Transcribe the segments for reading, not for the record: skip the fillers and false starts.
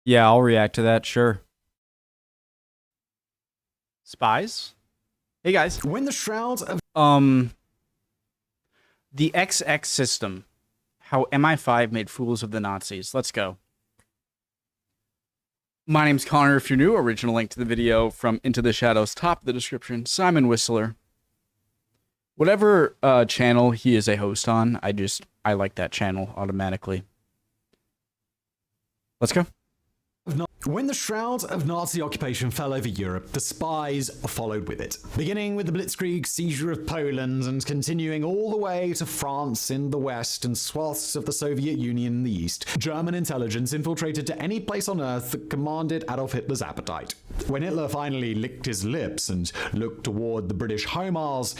Yeah, I'll react to that, sure. Spies? Hey guys. When the shrouds of The XX system. How MI5 made fools of the Nazis. Let's go. My name's Connor. If you're new, original link to the video from Into the Shadows, top of the description. Simon Whistler. Whatever channel he is a host on, I like that channel automatically. Let's go. When the shrouds of Nazi occupation fell over Europe, the spies followed with it, beginning with the blitzkrieg seizure of Poland and continuing all the way to France in the west and swaths of the Soviet Union in the east. German intelligence infiltrated to any place on earth that commanded Adolf Hitler's appetite. When Hitler finally licked his lips and looked toward the British Home Isles,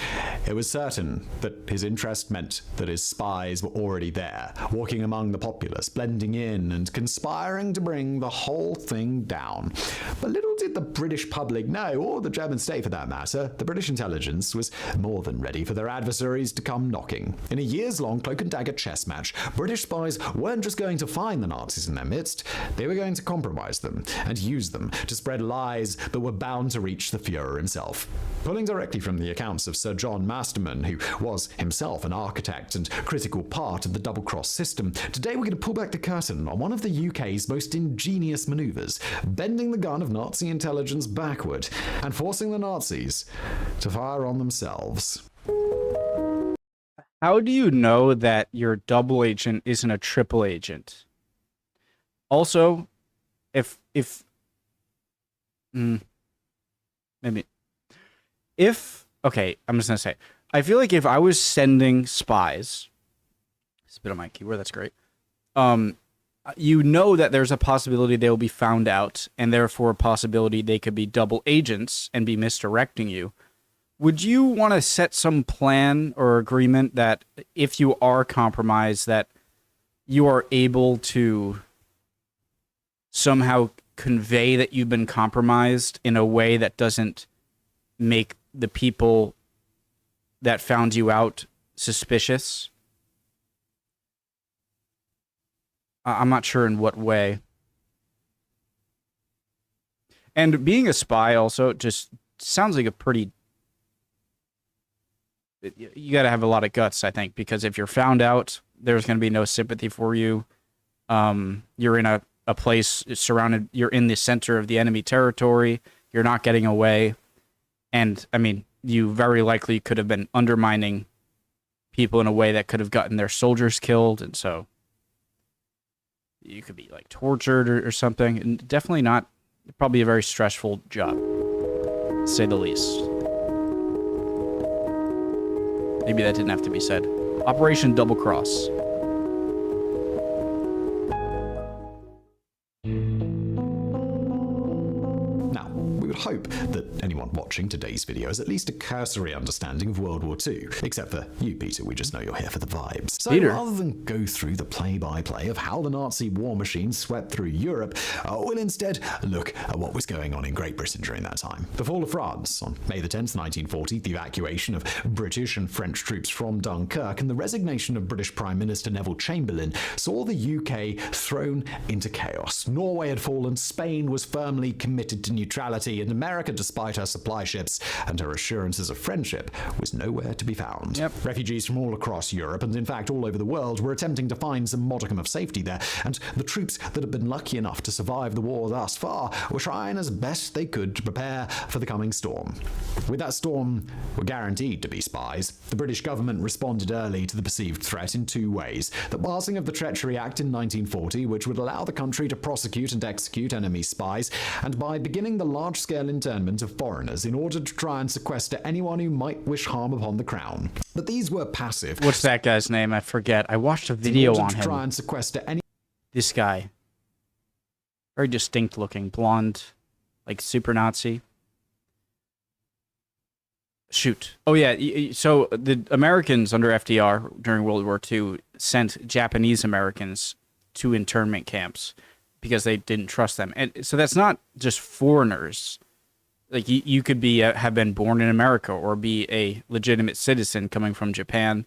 it was certain that his interest meant that his spies were already there, walking among the populace, blending in and conspiring to bring the whole thing down. But little did the British public know, or the German state for that matter, the British intelligence was more than ready for their adversaries to come knocking. In a years-long cloak and dagger chess match, British spies weren't just going to find the Nazis in their midst, they were going to compromise them and use them to spread lies that were bound to reach the Fuhrer himself. Pulling directly from the accounts of Sir John Masterman, who was himself an architect and critical part of the double-cross system, today we're going to pull back the curtain on one of the UK's most ingenious maneuvers, bending the gun of Nazi intelligence backward and forcing the Nazis to fire on themselves. How do you know that your double agent isn't a triple agent? Also, okay, I'm just gonna say, I feel like if I was sending spies, spit on my keyboard, that's great. You know that there's a possibility they will be found out, and therefore a possibility they could be double agents and be misdirecting you. Would you want to set some plan or agreement that if you are compromised, that you are able to somehow convey that you've been compromised in a way that doesn't make the people that found you out suspicious? I'm not sure in what way. And being a spy also just sounds like a pretty... You got to have a lot of guts, I think, because if you're found out, there's going to be no sympathy for you. You're in a place surrounded... You're in the center of the enemy territory. You're not getting away. And, I mean, you very likely could have been undermining people in a way that could have gotten their soldiers killed, and so... You could be, like, tortured or something. And definitely not... Probably a very stressful job, to say the least. Maybe that didn't have to be said. Operation Double Cross. Now, we would hope that anyone watching today's video has at least a cursory understanding of World War II. Except for you, Peter, we just know you're here for the vibes. So Peter, rather than go through the play-by-play of how the Nazi war machine swept through Europe, we'll instead look at what was going on in Great Britain during that time. The fall of France on May the 10th, 1940, the evacuation of British and French troops from Dunkirk, and the resignation of British Prime Minister Neville Chamberlain saw the UK thrown into chaos. Norway had fallen, Spain was firmly committed to neutrality, and America, despite her supply ships and her assurances of friendship, was nowhere to be found. Yep. Refugees from all across Europe, and in fact all over the world, were attempting to find some modicum of safety there, and the troops that had been lucky enough to survive the war thus far were trying as best they could to prepare for the coming storm. With that storm were guaranteed to be spies. The British government responded early to the perceived threat in two ways: the passing of the Treachery Act in 1940, which would allow the country to prosecute and execute enemy spies, and by beginning the large-scale internment of foreigners in order to try and sequester anyone who might wish harm upon the crown. But these were passive. what's that guy's name? I forget. I watched a video on to try him. and sequester any This guy. Very distinct looking. Blonde. Like super Nazi. Shoot. Oh yeah, so the Americans under FDR during World War II sent Japanese Americans to internment camps because they didn't trust them. And so that's not just foreigners. Like you could be have been born in America or be a legitimate citizen coming from Japan,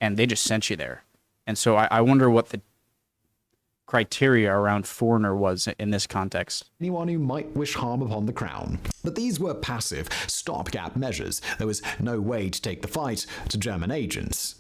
and they just sent you there. And so I wonder what the criteria around foreigner was in this context. Anyone who might wish harm upon the crown. But these were passive, stopgap measures. There was no way to take the fight to German agents.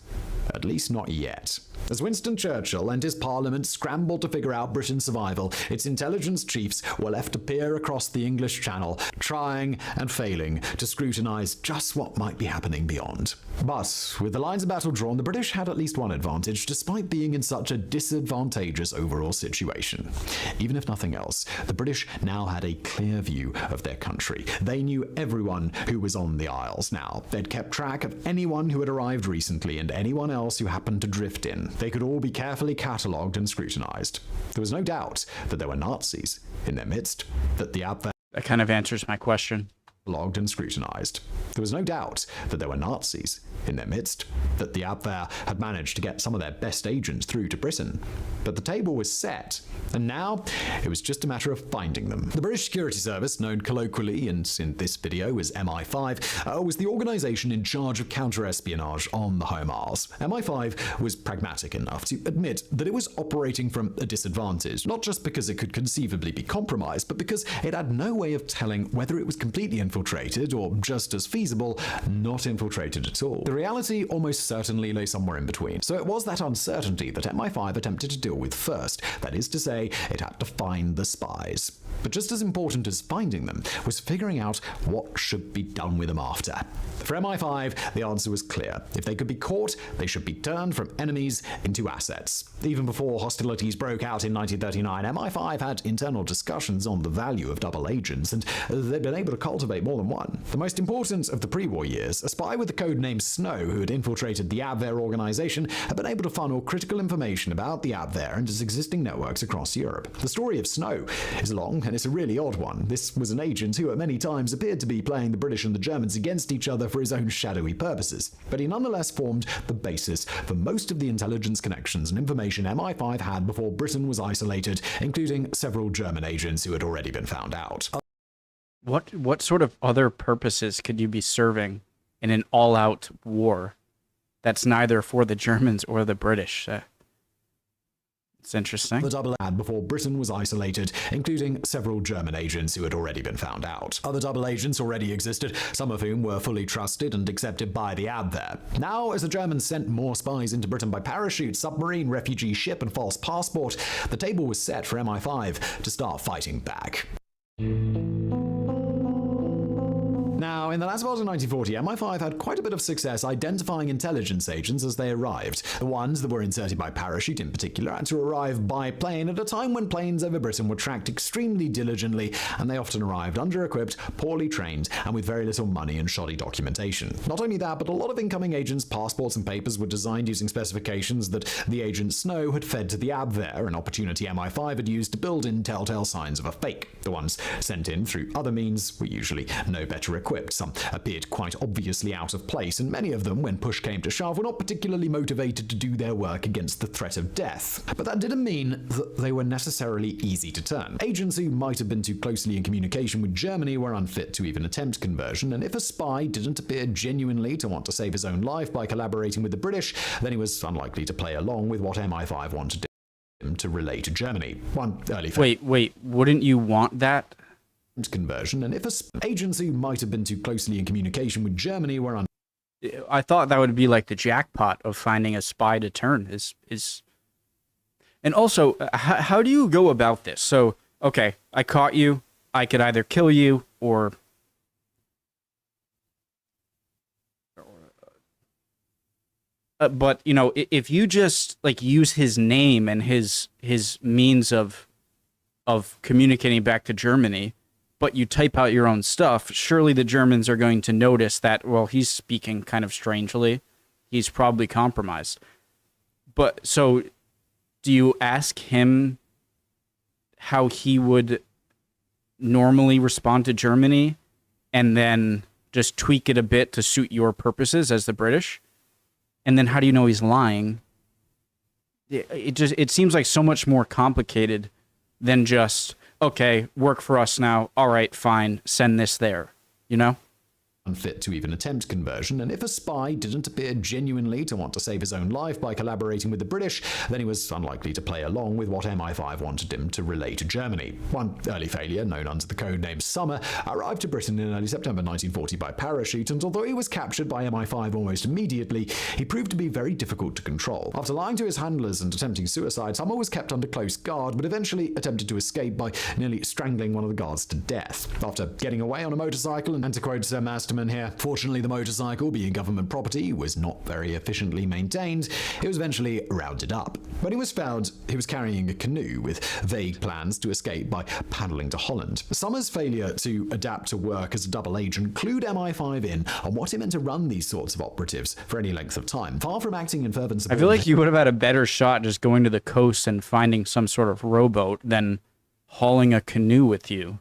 At least not yet. As Winston Churchill and his parliament scrambled to figure out Britain's survival, its intelligence chiefs were left to peer across the English Channel, trying and failing to scrutinize just what might be happening beyond. But with the lines of battle drawn, the British had at least one advantage, despite being in such a disadvantageous overall situation. Even if nothing else, the British now had a clear view of their country. They knew everyone who was on the Isles now. They'd kept track of anyone who had arrived recently and anyone else who happened to drift in. They could all be carefully catalogued and scrutinized. There was no doubt that there were Nazis in their midst, that the Abwehr That kind of answers my question. logged and scrutinized. There was no doubt that there were Nazis in their midst, that the Abwehr had managed to get some of their best agents through to Britain. But the table was set, and now it was just a matter of finding them. The British Security Service, known colloquially and in this video as MI5, was the organization in charge of counter-espionage on the Home Isles. MI5 was pragmatic enough to admit that it was operating from a disadvantage, not just because it could conceivably be compromised, but because it had no way of telling whether it was completely infiltrated or, just as feasible, not infiltrated at all. The reality almost certainly lay somewhere in between. So it was that uncertainty that MI5 attempted to deal with first. That is to say, it had to find the spies. But just as important as finding them was figuring out what should be done with them after. For MI5, the answer was clear. If they could be caught, they should be turned from enemies into assets. Even before hostilities broke out in 1939, MI5 had internal discussions on the value of double agents, and they'd been able to cultivate more than one. The most important of the pre-war years, a spy with the code name Snow, who had infiltrated the Abwehr organization, had been able to funnel critical information about the Abwehr and its existing networks across Europe. The story of Snow is long, and it's a really odd one. This was an agent who at many times appeared to be playing the British and the Germans against each other for his own shadowy purposes. But he nonetheless formed the basis for most of the intelligence connections and information MI5 had before Britain was isolated, including several German agents who had already been found out. What sort of other purposes could you be serving in an all-out war that's neither for the Germans or the British? It's interesting. The double had before Britain was isolated, including several German agents who had already been found out. Other double agents already existed, some of whom were fully trusted and accepted by the Abwehr. Now, as the Germans sent more spies into Britain by parachute, submarine, refugee ship, and false passport, the table was set for MI5 to start fighting back. Now, in the latter part of 1940, MI5 had quite a bit of success identifying intelligence agents as they arrived. The ones that were inserted by parachute in particular had to arrive by plane at a time when planes over Britain were tracked extremely diligently, and they often arrived under-equipped, poorly trained, and with very little money and shoddy documentation. Not only that, but a lot of incoming agents' passports and papers were designed using specifications that the agent Snow had fed to the Abwehr, an opportunity MI5 had used to build in telltale signs of a fake. The ones sent in through other means were usually no better equipped. Some appeared quite obviously out of place, and many of them, when push came to shove, were not particularly motivated to do their work against the threat of death. But that didn't mean that they were necessarily easy to turn. Agents who might have been too closely in communication with Germany were unfit to even attempt conversion, and if a spy didn't appear genuinely to want to save his own life by collaborating with the British, then he was unlikely to play along with what MI5 wanted him to relay to Germany. One early Wait, wouldn't you want that? Conversion, and if agents who might have been too closely in communication with Germany were I thought that would be like the jackpot of finding a spy to turn is and also how do you go about this? So okay, I caught you, I could either kill you or but you know, if you just like use his name and his means of communicating back to Germany, but you type out your own stuff, surely the Germans are going to notice that, well, he's speaking kind of strangely. He's probably compromised. But so do you ask him how he would normally respond to Germany and then just tweak it a bit to suit your purposes as the British? And then how do you know he's lying? It seems like so much more complicated than just, okay, work for us now. All right, fine. Send this there. You know? unfit to even attempt conversion, and if a spy didn't appear genuinely to want to save his own life by collaborating with the British, then he was unlikely to play along with what MI5 wanted him to relay to Germany. One early failure, known under the code name Summer, arrived to Britain in early September 1940 by parachute, and although he was captured by MI5 almost immediately, he proved to be very difficult to control. After lying to his handlers and attempting suicide, Summer was kept under close guard, but eventually attempted to escape by nearly strangling one of the guards to death. After getting away on a motorcycle, and to quote Sir Masterman here, fortunately the motorcycle, being government property, was not very efficiently maintained. It was eventually rounded up. When he was found, he was carrying a canoe with vague plans to escape by paddling to Holland. Summer's failure to adapt to work as a double agent clued MI5 in on what it meant to run these sorts of operatives for any length of time. Far from acting in fervent support, I feel like you would have had a better shot just going to the coast and finding some sort of rowboat than hauling a canoe with you.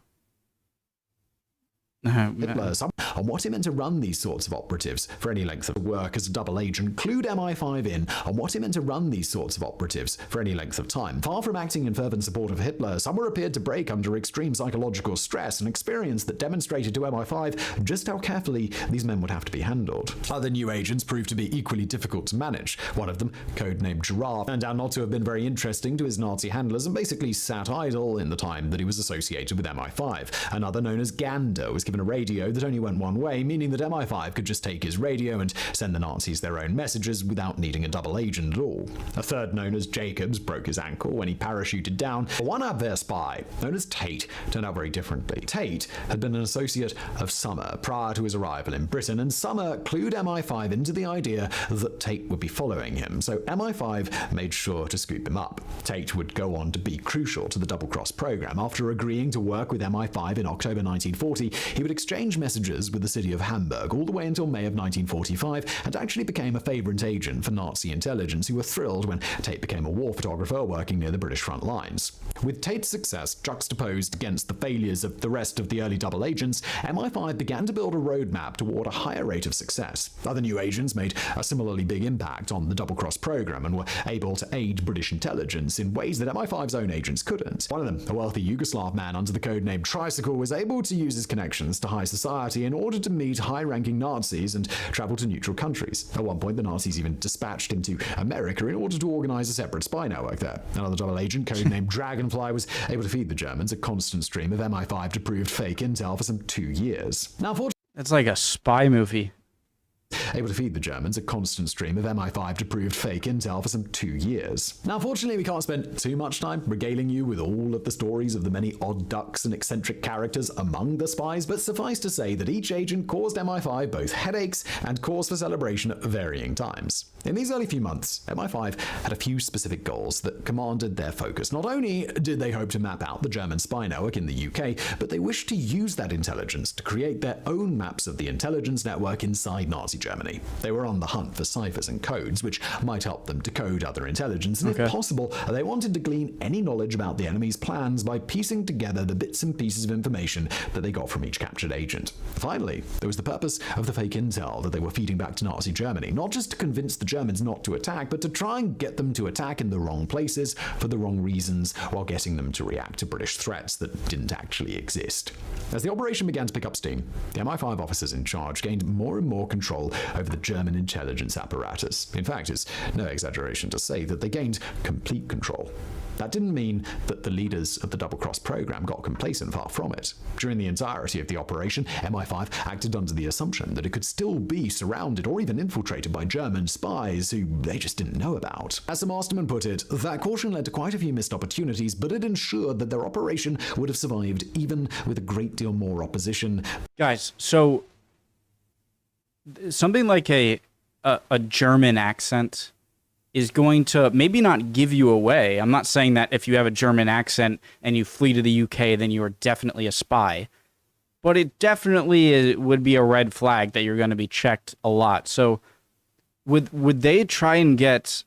Hitler's on what it meant to run these sorts of operatives for any length of work as a double agent clued MI5 in on what it meant to run these sorts of operatives for any length of time. Far from acting in fervent support of Hitler, Summer appeared to break under extreme psychological stress, an experience that demonstrated to MI5 just how carefully these men would have to be handled. Other new agents proved to be equally difficult to manage. One of them, codenamed Giraffe, turned out not to have been very interesting to his Nazi handlers and basically sat idle in the time that he was associated with MI5. Another, known as Gander, was given a radio that only went one way, meaning that MI5 could just take his radio and send the Nazis their own messages without needing a double agent at all. A third, known as Jacobs, broke his ankle when he parachuted down. One Abwehr spy, known as Tate, turned out very differently. Tate had been an associate of Summer prior to his arrival in Britain, and Summer clued MI5 into the idea that Tate would be following him, so MI5 made sure to scoop him up. Tate would go on to be crucial to the double-cross program. After agreeing to work with MI5 in October 1940, he would exchange messages with the city of Hamburg all the way until May of 1945, and actually became a favorite agent for Nazi intelligence, who were thrilled when Tate became a war photographer working near the British front lines. With Tate's success juxtaposed against the failures of the rest of the early double agents, MI5 began to build a roadmap toward a higher rate of success. Other new agents made a similarly big impact on the double-cross program and were able to aid British intelligence in ways that MI5's own agents couldn't. One of them, a wealthy Yugoslav man under the codename Tricycle, was able to use his connections to high society in order to meet high-ranking Nazis and travel to neutral countries. At one point, the Nazis even dispatched him to America in order to organize a separate spy network there. Another double agent, codenamed Dragonfly, was able to feed the Germans a constant stream of MI5 approved fake intel for some 2 years. Now, It's like a spy movie. able to feed the Germans a constant stream of MI5 approved fake intel for some 2 years. Now, fortunately, we can't spend too much time regaling you with all of the stories of the many odd ducks and eccentric characters among the spies, but suffice to say that each agent caused MI5 both headaches and cause for celebration at varying times. In these early few months, MI5 had a few specific goals that commanded their focus. Not only did they hope to map out the German spy network in the UK, but they wished to use that intelligence to create their own maps of the intelligence network inside Nazi Germany. They were on the hunt for ciphers and codes, which might help them decode other intelligence, and if possible, they wanted to glean any knowledge about the enemy's plans by piecing together the bits and pieces of information that they got from each captured agent. Finally, there was the purpose of the fake intel that they were feeding back to Nazi Germany, not just to convince the Germans not to attack, but to try and get them to attack in the wrong places for the wrong reasons, while getting them to react to British threats that didn't actually exist. As the operation began to pick up steam, the MI5 officers in charge gained more and more control over the German intelligence apparatus. In fact, it's no exaggeration to say that they gained complete control. That didn't mean that the leaders of the double-cross program got complacent, far from it. During the entirety of the operation, MI5 acted under the assumption that it could still be surrounded or even infiltrated by German spies who they just didn't know about. As the masterman put it, that caution led to quite a few missed opportunities, but it ensured that their operation would have survived even with a great deal more opposition. Guys, so something like a German accent is going to maybe not give you away. I'm not saying that if you have a German accent and you flee to the UK, then you are definitely a spy. But it definitely would be a red flag that you're going to be checked a lot. So would they try and get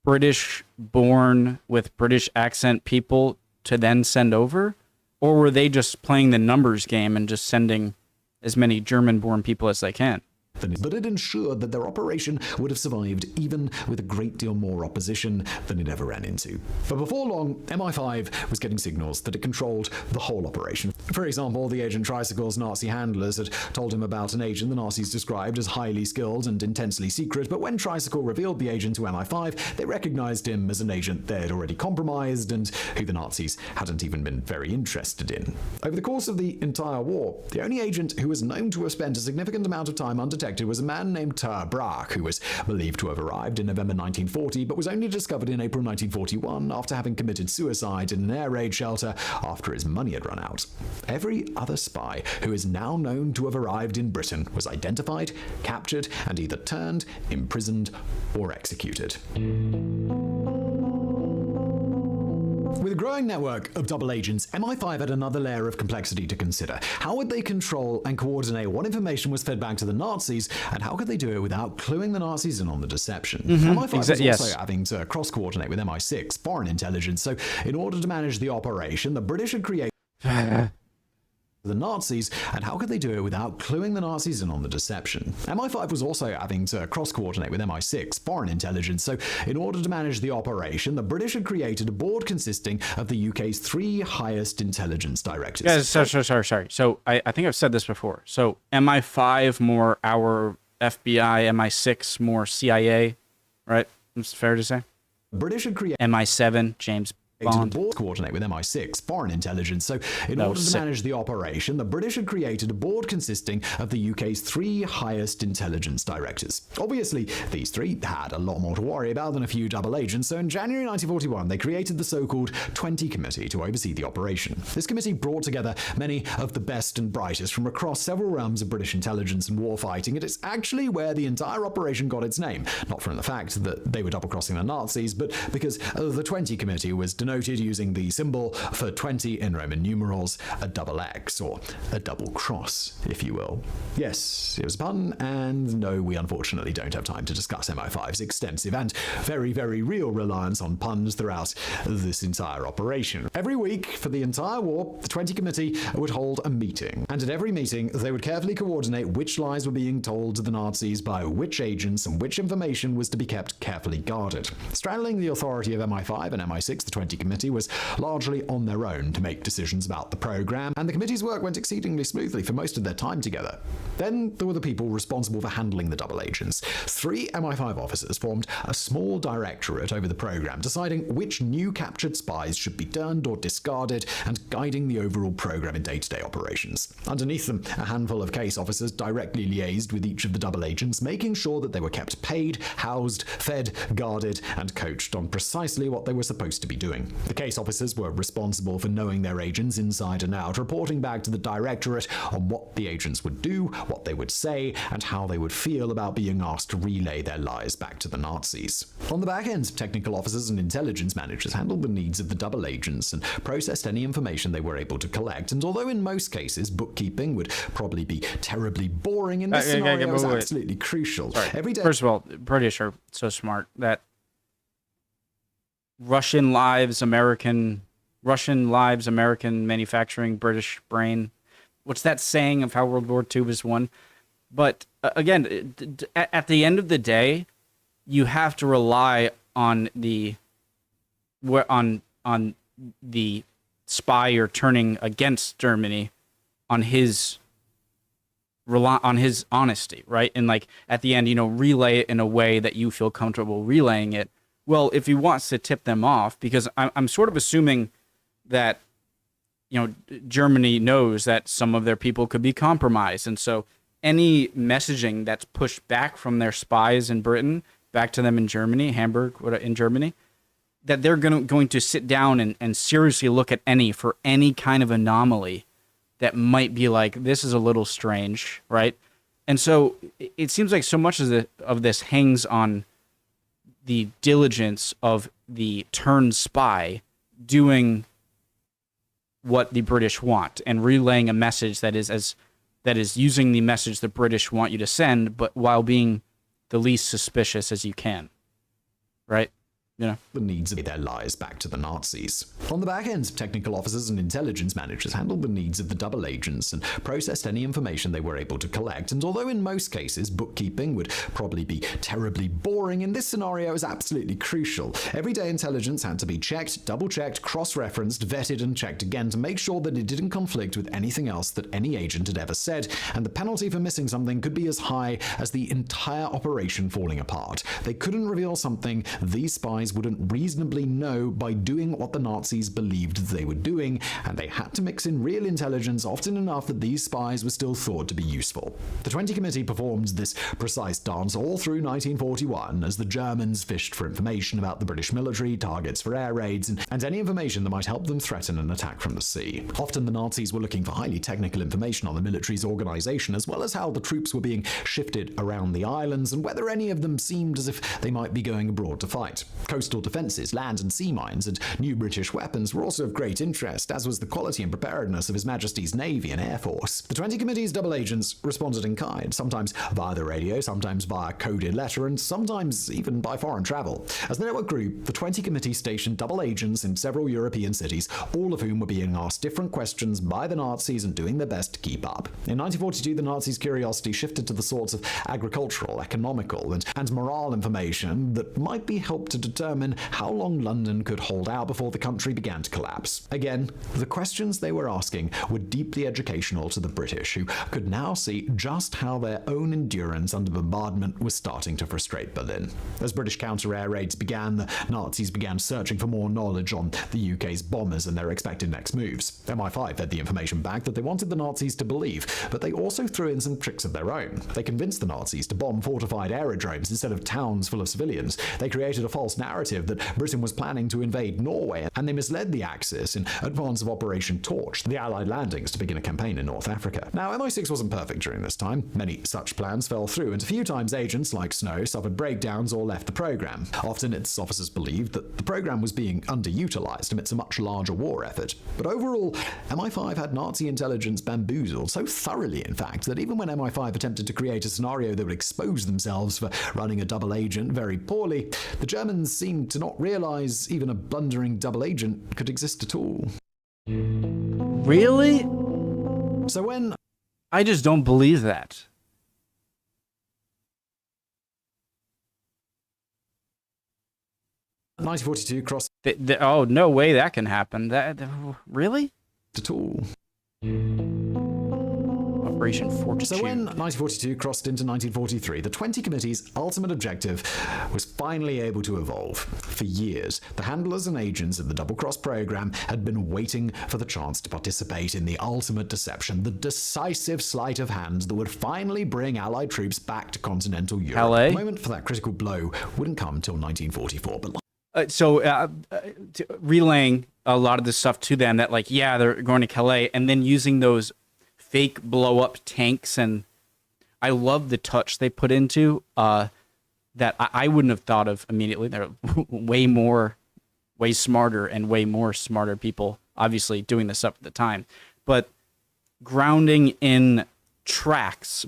British-born with British accent people to then send over? Or were they just playing the numbers game and just sending as many German-born people as they can? but it ensured that their operation would have survived even with a great deal more opposition than it ever ran into. But before long, MI5 was getting signals that it controlled the whole operation. For example, the agent Tricycle's Nazi handlers had told him about an agent the Nazis described as highly skilled and intensely secret, but when Tricycle revealed the agent to MI5, they recognized him as an agent they had already compromised and who the Nazis hadn't even been very interested in. Over the course of the entire war, the only agent who was known to have spent a significant amount of time undetected was a man named Ter Braak, who was believed to have arrived in November 1940, but was only discovered in April 1941 after having committed suicide in an air raid shelter after his money had run out. Every other spy who is now known to have arrived in Britain was identified, captured, and either turned, imprisoned, or executed. With a growing network of double agents, MI5 had another layer of complexity to consider. How would they control and coordinate what information was fed back to the Nazis, and how could they do it without cluing the Nazis in on the deception? MI5 was also having to cross-coordinate with MI6, foreign intelligence, so in order to manage the operation, the British had created the Nazis, and how could they do it without cluing the Nazis in on the deception? MI5 was also having to cross-coordinate with MI6, foreign intelligence, so in order to manage the operation, the British had created a board consisting of the UK's 3 highest intelligence directors. Yes, sorry. So I think I've said this before. So MI5 more our FBI, MI6 more CIA, right? It's fair to say. The British had created MI7, James Bond. Board coordinate with MI6, foreign intelligence. So in order to manage the operation, the British had created a board consisting of the UK's 3 highest intelligence directors. Obviously, these 3 had a lot more to worry about than a few double agents, so in January 1941, they created the so-called 20 Committee to oversee the operation. This committee brought together many of the best and brightest from across several realms of British intelligence and warfighting. It is actually where the entire operation got its name, not from the fact that they were double-crossing the Nazis, but because the 20 Committee was denoted using the symbol for 20 in Roman numerals, a double X, or a double cross, if you will. Yes, it was a pun, and no, we unfortunately don't have time to discuss MI5's extensive and very, very real reliance on puns throughout this entire operation. Every week, for the entire war, the 20 Committee would hold a meeting, and at every meeting, they would carefully coordinate which lies were being told to the Nazis by which agents and which information was to be kept carefully guarded. Straddling the authority of MI5 and MI6, the 20 Committee was largely on their own to make decisions about the program, and the committee's work went exceedingly smoothly for most of their time together. Then there were the people responsible for handling the double agents. 3 MI5 officers formed a small directorate over the program, deciding which new captured spies should be turned or discarded and guiding the overall program in day-to-day operations. Underneath them, a handful of case officers directly liaised with each of the double agents, making sure that they were kept paid, housed, fed, guarded, and coached on precisely what they were supposed to be doing. The case officers were responsible for knowing their agents inside and out, reporting back to the directorate on what the agents would do, what they would say, and how they would feel about being asked to relay their lies back to the Nazis. On the back end, technical officers and intelligence managers handled the needs of the double agents and processed any information they were able to collect, and although in most cases bookkeeping would probably be terribly boring, in this scenario it was absolutely crucial. Every day. First of all, British are so smart that Russian lives, American manufacturing, British brain. What's that saying of how World War II was won? But again, at the end of the day, you have to rely on the spy you're turning against Germany, on his honesty, right? And like at the end, relay it in a way that you feel comfortable relaying it. Well, if he wants to tip them off, because I'm sort of assuming that, Germany knows that some of their people could be compromised. And so any messaging that's pushed back from their spies in Britain, back to them in Germany, Hamburg, in Germany, that they're going to sit down and seriously look at for any kind of anomaly that might be like, this is a little strange, right? And so it seems like so much of this hangs on the diligence of the turned spy doing what the British want and relaying a message that is using the message the British want you to send, but while being the least suspicious as you can, right? the needs of their lies back to the Nazis. On the back end, technical officers and intelligence managers handled the needs of the double agents and processed any information they were able to collect. And although in most cases bookkeeping would probably be terribly boring, in this scenario it was absolutely crucial. Everyday intelligence had to be checked, double-checked, cross-referenced, vetted, and checked again to make sure that it didn't conflict with anything else that any agent had ever said, and the penalty for missing something could be as high as the entire operation falling apart. They couldn't reveal something these spies wouldn't reasonably know by doing what the Nazis believed they were doing, and they had to mix in real intelligence often enough that these spies were still thought to be useful. The 20 Committee performed this precise dance all through 1941 as the Germans fished for information about the British military, targets for air raids, and any information that might help them threaten an attack from the sea. Often the Nazis were looking for highly technical information on the military's organization, as well as how the troops were being shifted around the islands and whether any of them seemed as if they might be going abroad to fight. Coastal defenses, land and sea mines, and new British weapons were also of great interest, as was the quality and preparedness of His Majesty's Navy and Air Force. The 20 Committee's double agents responded in kind, sometimes via the radio, sometimes via coded letter, and sometimes even by foreign travel. As the network grew, the 20 Committee stationed double agents in several European cities, all of whom were being asked different questions by the Nazis and doing their best to keep up. In 1942, the Nazis' curiosity shifted to the sorts of agricultural, economical, and morale information that might be helped to determine how long London could hold out before the country began to collapse. Again, the questions they were asking were deeply educational to the British, who could now see just how their own endurance under bombardment was starting to frustrate Berlin. As British counter-air raids began, the Nazis began searching for more knowledge on the UK's bombers and their expected next moves. MI5 fed the information back that they wanted the Nazis to believe, but they also threw in some tricks of their own. They convinced the Nazis to bomb fortified aerodromes instead of towns full of civilians. They created a false narrative that Britain was planning to invade Norway, and they misled the Axis in advance of Operation Torch, the Allied landings to begin a campaign in North Africa. Now, MI6 wasn't perfect during this time. Many such plans fell through, and a few times agents like Snow suffered breakdowns or left the program. Often its officers believed that the program was being underutilized amidst a much larger war effort. But overall, MI5 had Nazi intelligence bamboozled so thoroughly, in fact, that even when MI5 attempted to create a scenario that would expose themselves for running a double agent very poorly, the Germans seemed to not realize even a blundering double agent could exist at all. Really? So when... I just don't believe that. ...1942 crossed... Oh, no way that can happen. Really? ...at all. Operation Fortitude. So when 1942 crossed into 1943, the 20 Committee's ultimate objective was finally able to evolve. For years, the handlers and agents of the Double Cross program had been waiting for the chance to participate in the ultimate deception, the decisive sleight of hand that would finally bring Allied troops back to continental Europe. Calais? The moment for that critical blow wouldn't come till 1944, but relaying a lot of this stuff to them that, like, yeah, they're going to Calais, and then using those fake blow-up tanks, and I love the touch they put into that I wouldn't have thought of immediately. They're way smarter and way more smarter people, obviously, doing this stuff at the time. But grounding in tracks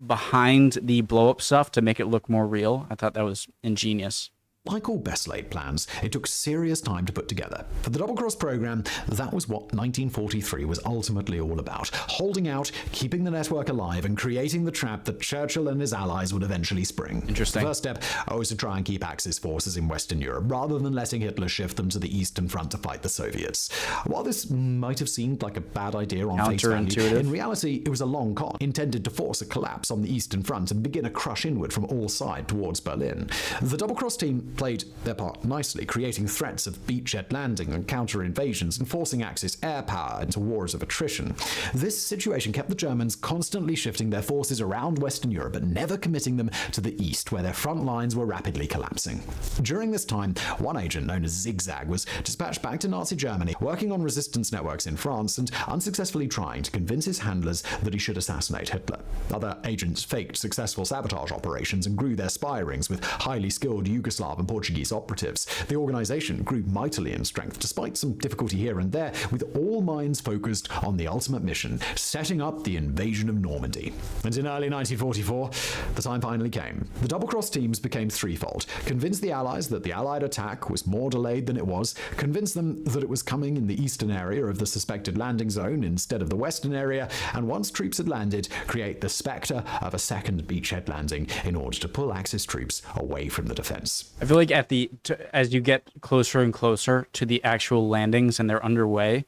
behind the blow-up stuff to make it look more real, I thought that was ingenious. like all best-laid plans, it took serious time to put together. For the Double Cross program, that was what 1943 was ultimately all about. Holding out, keeping the network alive, and creating the trap that Churchill and his allies would eventually spring. Interesting. The first step was to try and keep Axis forces in Western Europe, rather than letting Hitler shift them to the Eastern Front to fight the Soviets. While this might have seemed like a bad idea on face value, in reality, it was a long con, intended to force a collapse on the Eastern Front and begin a crush inward from all sides towards Berlin. The Double Cross team played their part nicely, creating threats of beachhead landing and counter-invasions and forcing Axis air power into wars of attrition. This situation kept the Germans constantly shifting their forces around Western Europe, but never committing them to the east, where their front lines were rapidly collapsing. During this time, one agent known as Zigzag was dispatched back to Nazi Germany, working on resistance networks in France and unsuccessfully trying to convince his handlers that he should assassinate Hitler. Other agents faked successful sabotage operations and grew their spy rings with highly skilled Yugoslav and and Portuguese operatives. The organization grew mightily in strength, despite some difficulty here and there, with all minds focused on the ultimate mission, setting up the invasion of Normandy. And in early 1944, the time finally came. The double-cross teams became threefold: convince the Allies that the Allied attack was more delayed than it was, convince them that it was coming in the eastern area of the suspected landing zone instead of the western area, and once troops had landed, create the specter of a second beachhead landing in order to pull Axis troops away from the defense. I feel like as you get closer and closer to the actual landings and they're underway,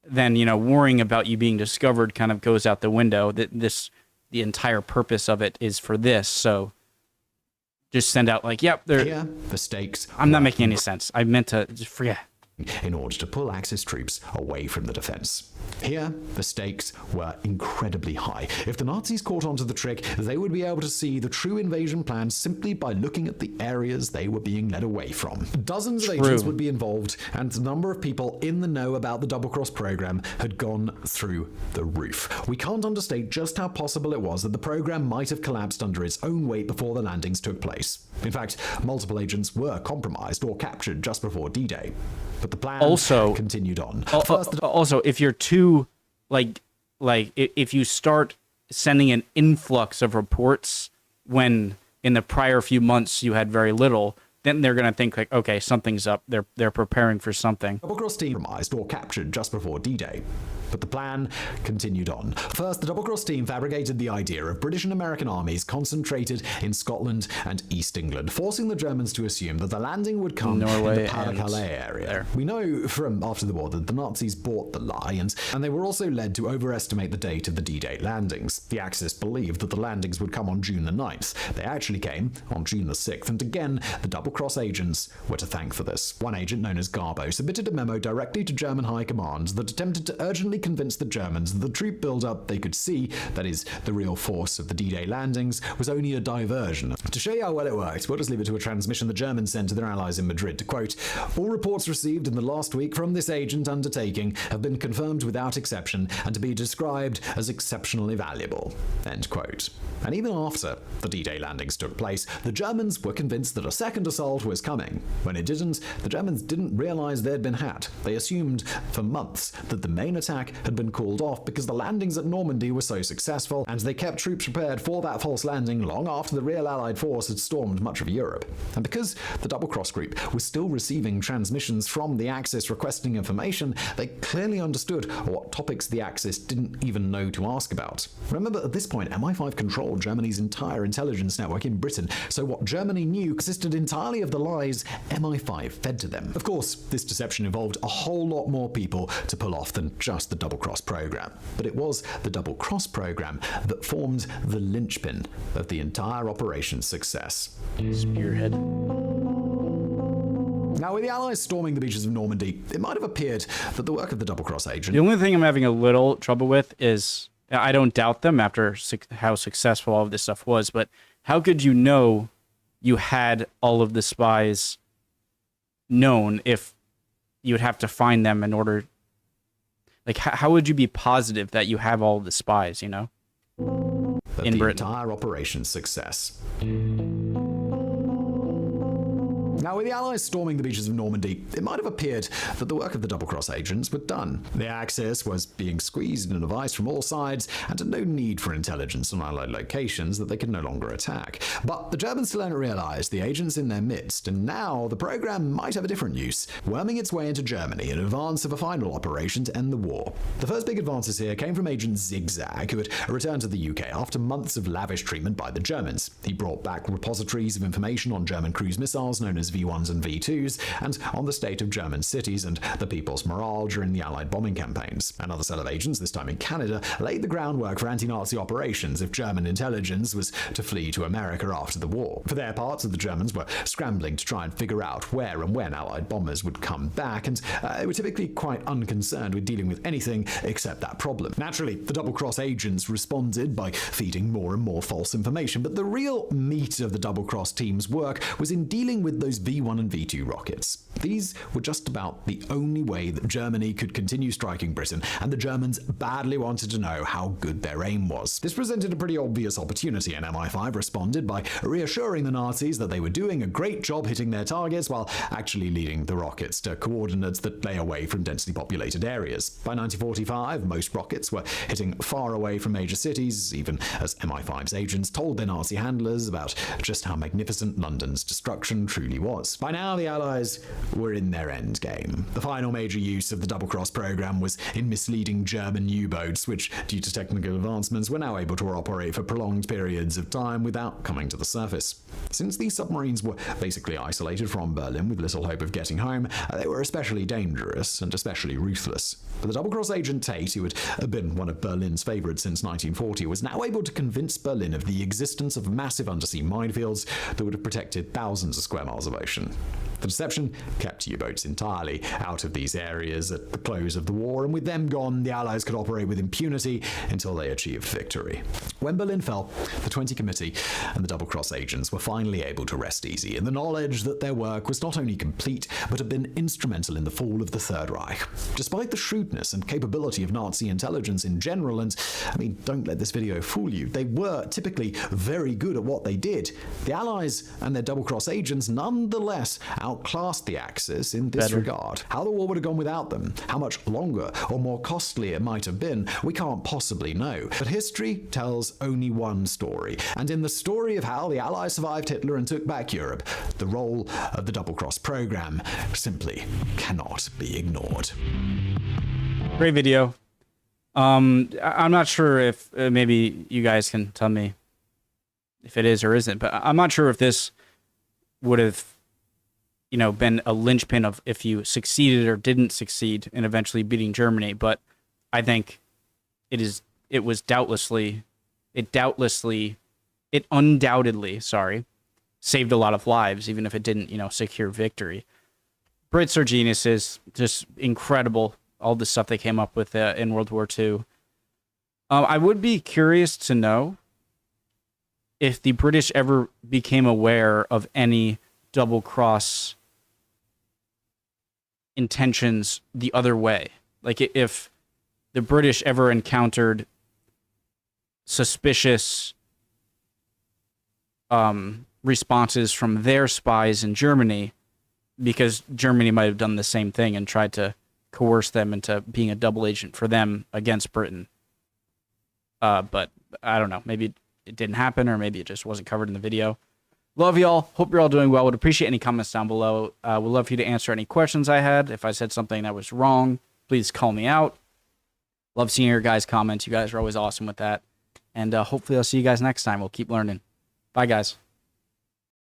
then, worrying about you being discovered kind of goes out the window. The entire purpose of it is for this. So just send out yep, Here, the stakes. I'm not making any sense. I meant to just forget. In order to pull Axis troops away from the defense. Here, the stakes were incredibly high. If the Nazis caught onto the trick, they would be able to see the true invasion plan simply by looking at the areas they were being led away from. Dozens of agents would be involved, and the number of people in the know about the double-cross program had gone through the roof. We can't understate just how possible it was that the program might have collapsed under its own weight before the landings took place. In fact, multiple agents were compromised or captured just before D-Day. But the plan continued on. Also, if you're too, if you start sending an influx of reports when in the prior few months you had very little, then they're going to think okay, something's up. They're preparing for something. Double-cross team compromised or captured just before D-Day. But the plan continued on. First, the double-cross team fabricated the idea of British and American armies concentrated in Scotland and East England, forcing the Germans to assume that the landing would come Norway in the Pas-de-Calais area. There. We know from after the war that the Nazis bought the lie, and they were also led to overestimate the date of the D-Day landings. The Axis believed that the landings would come on June the 9th. They actually came on June the 6th, and again, the double-cross agents were to thank for this. One agent, known as Garbo, submitted a memo directly to German High Command that attempted to urgently convince the Germans that the troop build-up they could see, that is, the real force of the D-Day landings, was only a diversion. To show you how well it worked, we'll just leave it to a transmission the Germans sent to their allies in Madrid to quote, "All reports received in the last week from this agent undertaking have been confirmed without exception and to be described as exceptionally valuable." End quote. And even after the D-Day landings took place, the Germans were convinced that a second assault was coming. When it didn't, the Germans didn't realize they'd been had. They assumed for months that the main attack had been called off because the landings at Normandy were so successful, and they kept troops prepared for that false landing long after the real Allied force had stormed much of Europe. And because the double-cross group was still receiving transmissions from the Axis requesting information, they clearly understood what topics the Axis didn't even know to ask about. Remember, at this point, MI5 controlled Germany's entire intelligence network in Britain, so what Germany knew consisted entirely of the lies MI5 fed to them. Of course, this deception involved a whole lot more people to pull off than just the double-cross program. But it was the double-cross program that formed the linchpin of the entire operation's success. Spearhead. Now, with the Allies storming the beaches of Normandy, it might have appeared that the work of the double-cross agent... The only thing I'm having a little trouble with is, I don't doubt them after how successful all of this stuff was, but how could you know you had all of the spies known if you would have to find them in order... how would you be positive that you have all of the spies, in the Britain? Entire operation's success. Now, with the Allies storming the beaches of Normandy, it might have appeared that the work of the double-cross agents were done. The Axis was being squeezed in a vice from all sides, and had no need for intelligence on Allied locations that they could no longer attack. But the Germans still hadn't realized the agents in their midst, and now the program might have a different use, worming its way into Germany in advance of a final operation to end the war. The first big advances here came from Agent Zigzag, who had returned to the UK after months of lavish treatment by the Germans. He brought back repositories of information on German cruise missiles known as V1s and V2s, and on the state of German cities and the people's morale during the Allied bombing campaigns. Another set of agents, this time in Canada, laid the groundwork for anti-Nazi operations if German intelligence was to flee to America after the war. For their part, the Germans were scrambling to try and figure out where and when Allied bombers would come back, and they were typically quite unconcerned with dealing with anything except that problem. Naturally, the double-cross agents responded by feeding more and more false information, but the real meat of the double-cross team's work was in dealing with those V1 and V2 rockets. These were just about the only way that Germany could continue striking Britain, and the Germans badly wanted to know how good their aim was. This presented a pretty obvious opportunity, and MI5 responded by reassuring the Nazis that they were doing a great job hitting their targets while actually leading the rockets to coordinates that lay away from densely populated areas. By 1945, most rockets were hitting far away from major cities, even as MI5's agents told their Nazi handlers about just how magnificent London's destruction truly was. By now, the Allies were in their endgame. The final major use of the double-cross program was in misleading German U-boats, which, due to technical advancements, were now able to operate for prolonged periods of time without coming to the surface. Since these submarines were basically isolated from Berlin with little hope of getting home, they were especially dangerous and especially ruthless. But the double-cross agent Tate, who had been one of Berlin's favorites since 1940, was now able to convince Berlin of the existence of massive undersea minefields that would have protected thousands of square miles of ocean. The deception kept U-boats entirely out of these areas at the close of the war, and with them gone, the Allies could operate with impunity until they achieved victory. When Berlin fell, the 20 Committee and the double-cross agents were finally able to rest easy in the knowledge that their work was not only complete, but had been instrumental in the fall of the Third Reich. Despite the shrewdness and capability of Nazi intelligence in general, and don't let this video fool you, they were typically very good at what they did. The Allies and their double-cross agents nonetheless outclassed the Axis in this regard. How the war would have gone without them, how much longer or more costly it might have been, we can't possibly know. But history tells only one story, and in the story of how the Allies survived Hitler and took back Europe, the role of the double-cross program simply cannot be ignored. Great video. I'm not sure if maybe you guys can tell me if it is or isn't, but I'm not sure if this would have been a linchpin of if you succeeded or didn't succeed in eventually beating Germany. But I think it undoubtedly saved a lot of lives, even if it didn't, secure victory. Brits are geniuses, just incredible. All the stuff they came up with in World War II. I would be curious to know if the British ever became aware of any double-cross intentions the other way. Like if the British ever encountered suspicious responses from their spies in Germany, because Germany might have done the same thing and tried to coerce them into being a double agent for them against Britain. But I don't know. Maybe it didn't happen, or maybe it just wasn't covered in the video. Love y'all. Hope you're all doing well. Would appreciate any comments down below. Would love for you to answer any questions I had. If I said something that was wrong, please call me out. Love seeing your guys' comments. You guys are always awesome with that. And hopefully I'll see you guys next time. We'll keep learning. Bye, guys.